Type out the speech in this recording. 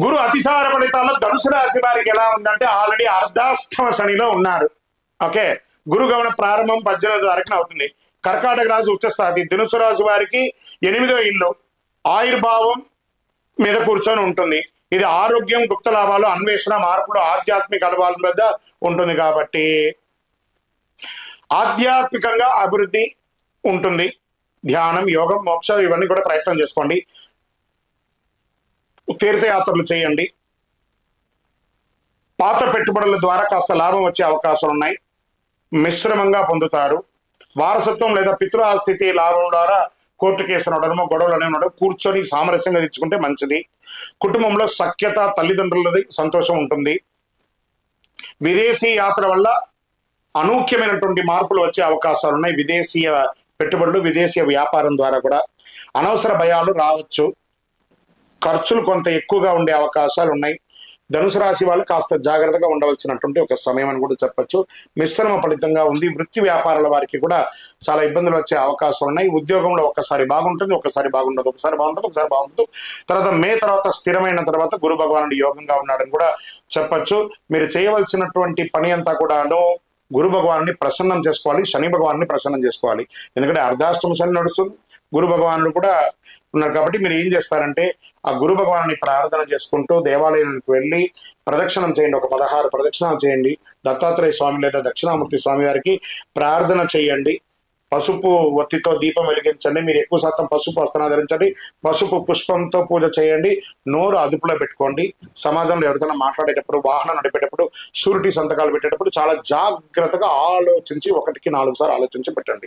గురు అతిసార ఫలితాల్లో ధనుసు రాశి వారికి ఎలా ఉందంటే ఆల్రెడీ అర్ధాష్టమ శనిలో ఉన్నారు. ఓకే, గురు గమన ప్రారంభం 18 తారీఖున అవుతుంది. కర్కాటక రాశి ఉచ్చస్థాయి. ధనుసు రాశి వారికి 8వ ఇల్లు ఆయుర్భావం మీద కూర్చొని ఉంటుంది. ఇది ఆరోగ్యం, గుప్త లాభాలు, అన్వేషణ, మార్పులు, ఆధ్యాత్మిక అనుభవాల మీద ఉంటుంది కాబట్టి ఆధ్యాత్మికంగా అభివృద్ధి ఉంటుంది. ధ్యానం, యోగం, మోక్షం ఇవన్నీ కూడా ప్రయత్నం చేసుకోండి. తీర్థయాత్రలు చేయండి. పాత పెట్టుబడుల ద్వారా కాస్త లాభం వచ్చే అవకాశాలు ఉన్నాయి. మిశ్రమంగా పొందుతారు. వారసత్వం లేదా పితృస్థితి లాభం ద్వారా కోర్టు కేసు నడడమో గొడవలు అనేవి ఉండడం, కూర్చొని సామరస్యంగా తెచ్చుకుంటే మంచిది. కుటుంబంలో సఖ్యత, తల్లిదండ్రులది సంతోషం ఉంటుంది. విదేశీ యాత్ర వల్ల అనూఖ్యమైనటువంటి మార్పులు వచ్చే అవకాశాలు ఉన్నాయి. విదేశీయ పెట్టుబడులు, విదేశీయ వ్యాపారం ద్వారా కూడా అనవసర భయాలు రావచ్చు. ఖర్చులు కొంత ఎక్కువగా ఉండే అవకాశాలు ఉన్నాయి. ధనుసు రాశి వాళ్ళు కాస్త జాగ్రత్తగా ఉండవలసినటువంటి ఒక సమయం అని కూడా చెప్పచ్చు. మిశ్రమ ఫలితంగా ఉంది. వృత్తి వ్యాపారాల వారికి కూడా చాలా ఇబ్బందులు వచ్చే అవకాశాలు ఉన్నాయి. ఉద్యోగంలో ఒకసారి బాగుంటుంది, ఒకసారి బాగుండదు, ఒకసారి బాగుంటుంది, ఒకసారి బాగుంటుంది. తర్వాత మే తర్వాత స్థిరమైన తర్వాత గురు భగవానుడు యోగంగా ఉన్నాడని కూడా చెప్పచ్చు. మీరు చేయవలసినటువంటి పని అంతా కూడాను గురు భగవాన్ని ప్రసన్నం చేసుకోవాలి, శని భగవాన్ని ప్రసన్నం చేసుకోవాలి. ఎందుకంటే అర్ధాష్టమ శని నడుస్తుంది, గురు భగవానుడు కూడా ఉన్నారు కాబట్టి మీరు ఏం చేస్తారంటే ఆ గురు భగవాన్ని ప్రార్థన చేసుకుంటూ దేవాలయానికి వెళ్ళి ప్రదక్షిణం చేయండి. ఒక 16 ప్రదక్షిణాలు చేయండి. దత్తాత్రేయ స్వామి లేదా దక్షిణామూర్తి స్వామి వారికి ప్రార్థన చేయండి. పసుపు ఒత్తితో దీపం వెలిగించండి. మీరు ఎక్కువ శాతం పసుపు వస్త్రాలు ధరించండి. పసుపు పుష్పంతో పూజ చేయండి. నోరు అదుపులో పెట్టుకోండి. సమాజంలో ఎవరితోనైనా మాట్లాడేటప్పుడు, వాహనం నడిపేటప్పుడు, షూరిటీ సంతకాలు పెట్టేటప్పుడు చాలా జాగ్రత్తగా ఆలోచించి 1కి 4 సార్లు ఆలోచించి పెట్టండి.